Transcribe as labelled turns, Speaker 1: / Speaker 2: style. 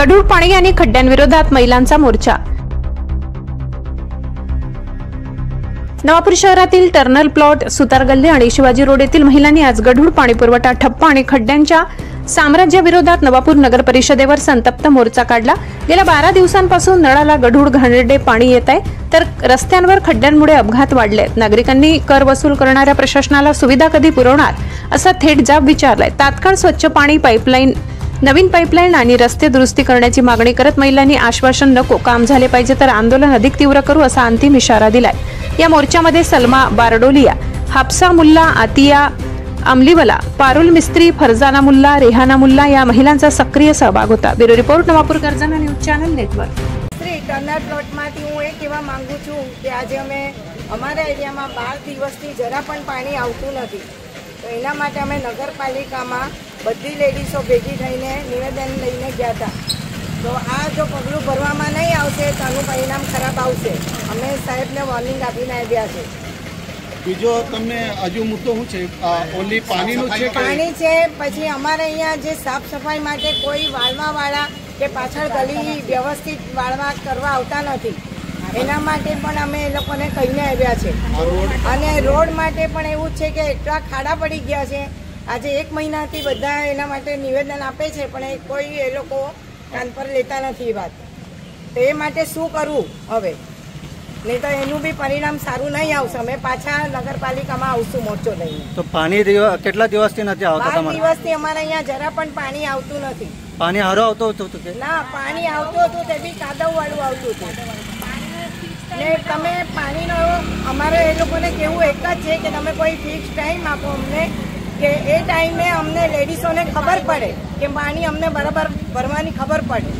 Speaker 1: गढूळ पाणी आणि खड्ड्यांविरोधात महिलांचा मोर्चा। नवापूर शहरातील टर्नल प्लॉट, सुतार गल्ली आणि शिवाजी रोड येथील महिलांनी आज गढूळ पाणी पुरवठा ठप्प आणि खड्ड्यांच्या साम्राज्याविरोधात नवापूर नगर परिषदेवर संतप्त मोर्चा काढला। गेल्या 12 दिवसांपासून नळाला गढूळ घाणेरडे पाणी येत आहे, तर रस्त्यांवर खड्ड्यांमुळे अपघात वाढले आहेत। नागरिकांनी कर वसूल करणाऱ्या प्रशासनाला सुविधा कधी पुरवणार असा थेट जाब विचारलाय। तात्काळ स्वच्छ पाणी पाईपलाईन, नवीन पाईपलाईन आणि रस्ते दुरुस्ती करण्याची मागणी करत महिलांनी आश्वासन नको, काम झाले पाहिजे तर आंदोलन अधिक तीव्र करू असा अंतिम इशारा दिलाय। या मोर्चामध्ये सलमा बारडोलिया, हाफसा मुल्ला, आतिया अमलीवाला, पारुल मिस्त्री, फरजाना मुल्ला, रेहाना मुल्ला या महिलांचा सक्रिय सहभाग होता। ब्युरो रिपोर्ट, नवापूर गर्जना न्यूज चैनल नेटवर्क।
Speaker 2: टर्नल प्लॉटमांथी हूँ एक कहेवा मांगू छूं कि आज अमे अमारा एरियामां 12 दिवसथी जरा पण पाणी आवतुं नथी, तो एना माटे अमे नगरपालिकामां बधी लेडीजो भेगी थईने निवेदन लईने गया था। तो आ जो पगलुं भरवामां नहीं आवशे तो आनुं परिणाम खराब आवशे। अमे साहेबने वॉर्निंग आपीने आव्या छे।
Speaker 3: बीजो तमने हजू मुद्दो शुं छे? ओनली पाणीनुं छे?
Speaker 2: पाणी छे, पछी अमारे अहींया जे साफ सफाई माटे कोई वाळवावाळा के पाछळ गली व्यवस्थित वाळवा करवा आवता नथी, एना माटे पण अमे ए लोकोने कहीने आव्या छे। अने रोड माटे पण एवुं छे के એટલા ખાડા પડી ગયા છે। આજે 1 મહિનાથી બધા એના માટે નિવેદન આપે છે, પણ કોઈ એ લોકો કાન પર લેતા નથી વાત। તો એ માટે શું કરવું હવે? नहीं तो एनु भी परिणाम सारू नहीं आवशे। अमे पाछा नगरपालिकामां आवशुं मोर्चो लईने।
Speaker 4: तो पाणी કેટલા દિવસથી નથી આવતા?
Speaker 2: 12 દિવસથી અમારે અહીંયા जरा पण पाणी आवतुं નથી।
Speaker 4: पाणी हारो आवतो હતો કે
Speaker 2: ना? पाणी आवतुं હતું ते बी कादववाळું आवतुं હતું। ने तमे पाणीनो अमारे ए लोकोने केवुं एक ज छे के तमे कोई फिक्स टाइम आपो अमने, के ए टाइमे अमने लेडीजोने खबर पड़े के पाणी अमने बराबर भरवानी खबर पड़े।